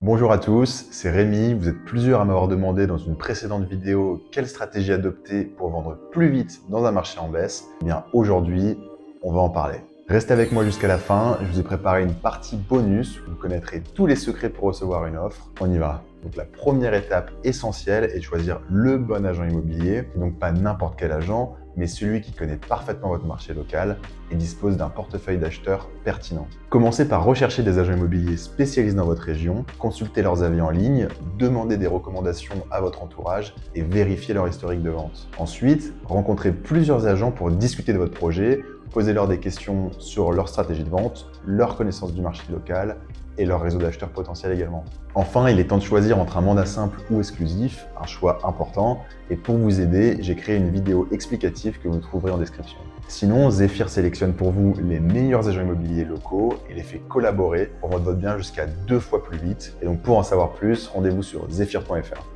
Bonjour à tous, c'est Rémi. Vous êtes plusieurs à m'avoir demandé dans une précédente vidéo quelle stratégie adopter pour vendre plus vite dans un marché en baisse. Eh bien, aujourd'hui, on va en parler. Restez avec moi jusqu'à la fin, je vous ai préparé une partie bonus où vous connaîtrez tous les secrets pour recevoir une offre. On y va. Donc la première étape essentielle est de choisir le bon agent immobilier, et donc pas n'importe quel agent, mais celui qui connaît parfaitement votre marché local et dispose d'un portefeuille d'acheteurs pertinent. Commencez par rechercher des agents immobiliers spécialisés dans votre région, consultez leurs avis en ligne, demandez des recommandations à votre entourage et vérifiez leur historique de vente. Ensuite, rencontrez plusieurs agents pour discuter de votre projet, posez-leur des questions sur leur stratégie de vente, leur connaissance du marché local et leur réseau d'acheteurs potentiels également. Enfin, il est temps de choisir entre un mandat simple ou exclusif, un choix important, et pour vous aider, j'ai créé une vidéo explicative que vous trouverez en description. Sinon, Zephyr sélectionne pour vous les meilleurs agents immobiliers locaux et les fait collaborer pour vendre votre bien jusqu'à 2 fois plus vite. Et donc pour en savoir plus, rendez-vous sur zephyr.fr.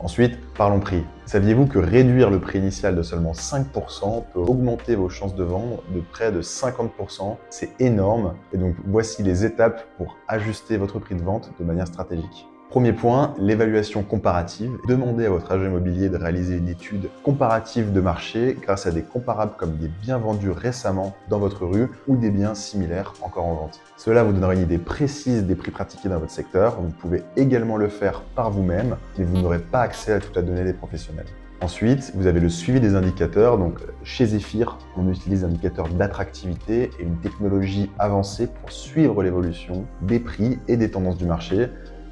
Ensuite, parlons prix. Saviez-vous que réduire le prix initial de seulement 5% peut augmenter vos chances de vendre de près de 50%? C'est énorme. Et donc, voici les étapes pour ajuster votre prix de vente de manière stratégique. Premier point, l'évaluation comparative. Demandez à votre agent immobilier de réaliser une étude comparative de marché grâce à des comparables comme des biens vendus récemment dans votre rue ou des biens similaires encore en vente. Cela vous donnera une idée précise des prix pratiqués dans votre secteur. Vous pouvez également le faire par vous-même, mais vous n'aurez pas accès à toute la donnée des professionnels. Ensuite, vous avez le suivi des indicateurs. Donc, chez Zephyr, on utilise des indicateurs d'attractivité et une technologie avancée pour suivre l'évolution des prix et des tendances du marché.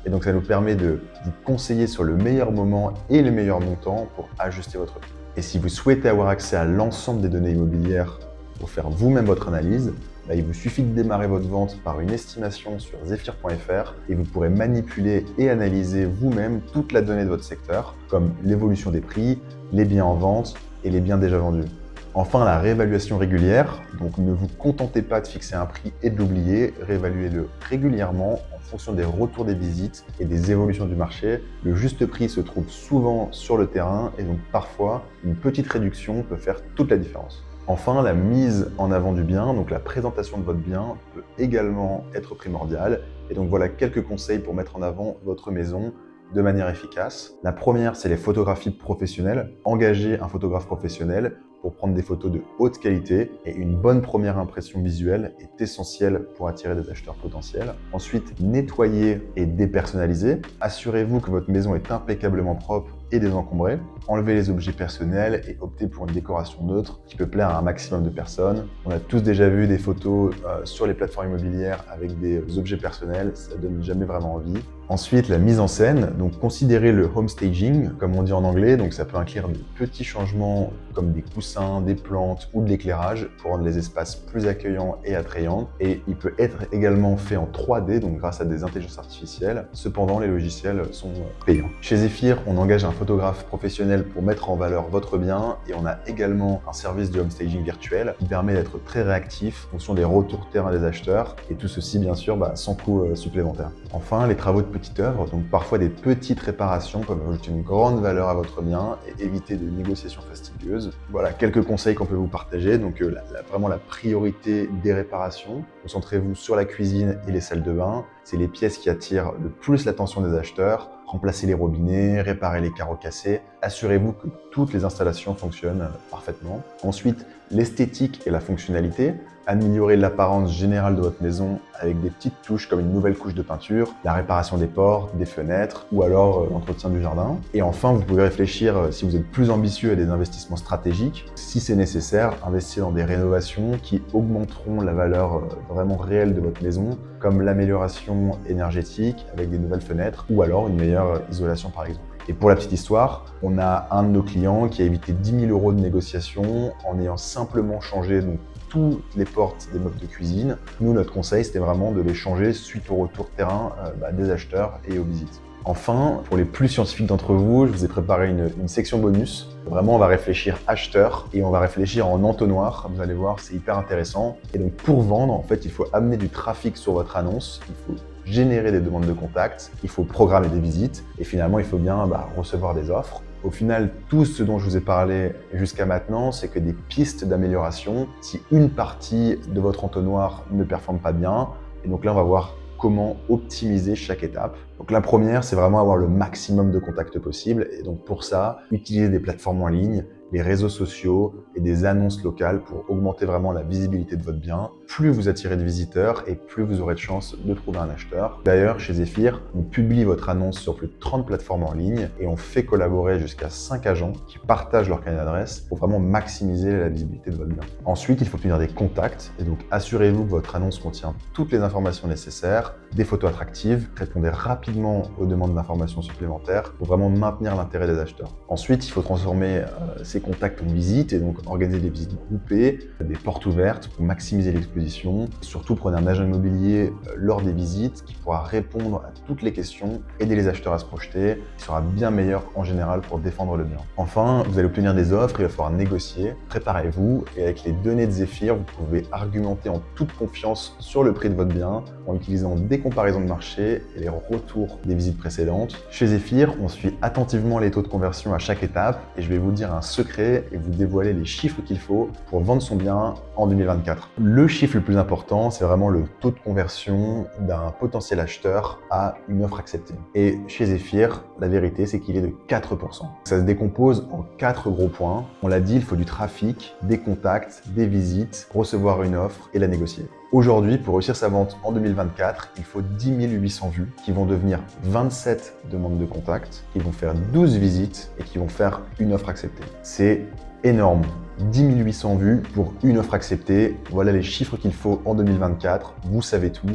Et donc, ça nous permet de vous conseiller sur le meilleur moment et le meilleur montant pour ajuster votre prix. Et si vous souhaitez avoir accès à l'ensemble des données immobilières pour faire vous-même votre analyse, il vous suffit de démarrer votre vente par une estimation sur zephyr.fr et vous pourrez manipuler et analyser vous-même toute la donnée de votre secteur, comme l'évolution des prix, les biens en vente et les biens déjà vendus. Enfin, la réévaluation régulière. Donc, ne vous contentez pas de fixer un prix et de l'oublier, réévaluez-le régulièrement en fonction des retours des visites et des évolutions du marché. Le juste prix se trouve souvent sur le terrain et donc parfois, une petite réduction peut faire toute la différence. Enfin, la mise en avant du bien, donc la présentation de votre bien, peut également être primordiale. Et donc voilà quelques conseils pour mettre en avant votre maison de manière efficace. La première, c'est les photographies professionnelles. Engagez un photographe professionnel pour prendre des photos de haute qualité et une bonne première impression visuelle est essentielle pour attirer des acheteurs potentiels. Ensuite, nettoyez et dépersonnalisez. Assurez-vous que votre maison est impeccablement propre et désencombrée. Enlevez les objets personnels et optez pour une décoration neutre qui peut plaire à un maximum de personnes. On a tous déjà vu des photos sur les plateformes immobilières avec des objets personnels, ça donne jamais vraiment envie. Ensuite, la mise en scène. Donc, considérez le home staging, comme on dit en anglais. Donc, ça peut inclure de petits changements comme des coussins, des plantes ou de l'éclairage pour rendre les espaces plus accueillants et attrayants. Et il peut être également fait en 3D, donc grâce à des intelligences artificielles. Cependant, les logiciels sont payants. Chez Zephyr, on engage un photographe professionnel pour mettre en valeur votre bien et on a également un service de home staging virtuel qui permet d'être très réactif en fonction des retours terrain des acheteurs et tout ceci bien sûr sans coût supplémentaire. Enfin, les travaux de petite œuvre, donc parfois des petites réparations peuvent ajouter une grande valeur à votre bien et éviter des négociations fastidieuses. Voilà quelques conseils qu'on peut vous partager. Donc vraiment la priorité des réparations. Concentrez-vous sur la cuisine et les salles de bain. C'est les pièces qui attirent le plus l'attention des acheteurs. Remplacez les robinets, réparez les carreaux cassés. Assurez-vous que toutes les installations fonctionnent parfaitement. Ensuite, l'esthétique et la fonctionnalité. Améliorez l'apparence générale de votre maison avec des petites touches comme une nouvelle couche de peinture, la réparation des portes, des fenêtres ou alors l'entretien du jardin. Et enfin, vous pouvez réfléchir, si vous êtes plus ambitieux, à des investissements stratégiques. Si c'est nécessaire, investissez dans des rénovations qui augmenteront la valeur vraiment réelle de votre maison, comme l'amélioration énergétique avec des nouvelles fenêtres ou alors une meilleure isolation par exemple. Et pour la petite histoire, on a un de nos clients qui a évité 10 000 € de négociation en ayant simplement changé toutes les portes des meubles de cuisine. Nous, notre conseil, c'était vraiment de les changer suite au retour terrain des acheteurs et aux visites. Enfin, pour les plus scientifiques d'entre vous, je vous ai préparé une section bonus. Vraiment, on va réfléchir acheteur et on va réfléchir en entonnoir. Vous allez voir, c'est hyper intéressant. Et donc, pour vendre, en fait, il faut amener du trafic sur votre annonce. Il faut générer des demandes de contact. Il faut programmer des visites. Et finalement, il faut bien recevoir des offres. Au final, tout ce dont je vous ai parlé jusqu'à maintenant, c'est que des pistes d'amélioration. Si une partie de votre entonnoir ne performe pas bien, et donc là, on va voir comment optimiser chaque étape. Donc la première, c'est vraiment avoir le maximum de contacts possible. Et donc pour ça, utiliser des plateformes en ligne, les réseaux sociaux et des annonces locales pour augmenter vraiment la visibilité de votre bien. Plus vous attirez de visiteurs et plus vous aurez de chances de trouver un acheteur. D'ailleurs, chez Zephyr, on publie votre annonce sur plus de 30 plateformes en ligne et on fait collaborer jusqu'à 5 agents qui partagent leur carnet d'adresse pour vraiment maximiser la visibilité de votre bien. Ensuite, il faut obtenir des contacts et donc assurez-vous que votre annonce contient toutes les informations nécessaires, des photos attractives, répondez rapidement aux demandes d'informations supplémentaires pour vraiment maintenir l'intérêt des acheteurs. Ensuite, il faut transformer ces contacts en visites et donc organiser des visites groupées, des portes ouvertes pour maximiser l'exposition. Surtout, prenez un agent immobilier lors des visites qui pourra répondre à toutes les questions, aider les acheteurs à se projeter, qui sera bien meilleur en général pour défendre le bien. Enfin, vous allez obtenir des offres, il va falloir négocier. Préparez-vous et avec les données de Zephyr, vous pouvez argumenter en toute confiance sur le prix de votre bien en utilisant des comparaisons de marché et les retours des visites précédentes. Chez Zephyr, on suit attentivement les taux de conversion à chaque étape et je vais vous dire un secret et vous dévoiler les chiffres qu'il faut pour vendre son bien en 2024. Le chiffre le plus important, c'est vraiment le taux de conversion d'un potentiel acheteur à une offre acceptée. Et chez Zephyr, la vérité, c'est qu'il est de 4%. Ça se décompose en 4 gros points. On l'a dit, il faut du trafic, des contacts, des visites, recevoir une offre et la négocier. Aujourd'hui, pour réussir sa vente en 2024, il faut 10 800 vues qui vont devenir 27 demandes de contact, qui vont faire 12 visites et qui vont faire une offre acceptée. C'est énorme. 10 800 vues pour une offre acceptée. Voilà les chiffres qu'il faut en 2024. Vous savez tout.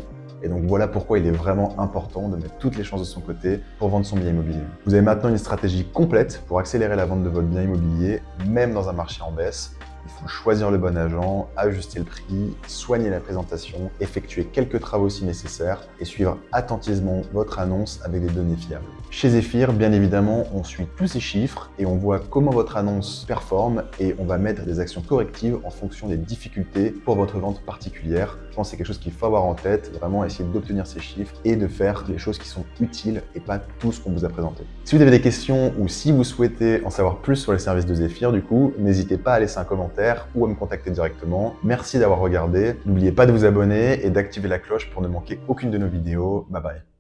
Et donc voilà pourquoi il est vraiment important de mettre toutes les chances de son côté pour vendre son bien immobilier. Vous avez maintenant une stratégie complète pour accélérer la vente de votre bien immobilier, même dans un marché en baisse. Il faut choisir le bon agent, ajuster le prix, soigner la présentation, effectuer quelques travaux si nécessaire et suivre attentivement votre annonce avec des données fiables. Chez Zephyr, bien évidemment, on suit tous ces chiffres et on voit comment votre annonce performe et on va mettre des actions correctives en fonction des difficultés pour votre vente particulière. Je pense que c'est quelque chose qu'il faut avoir en tête, vraiment essayer d'obtenir ces chiffres et de faire les choses qui sont utiles et pas tout ce qu'on vous a présenté. Si vous avez des questions ou si vous souhaitez en savoir plus sur les services de Zephyr, du coup, n'hésitez pas à laisser un commentaire ou à me contacter directement. Merci d'avoir regardé. N'oubliez pas de vous abonner et d'activer la cloche pour ne manquer aucune de nos vidéos. Bye bye.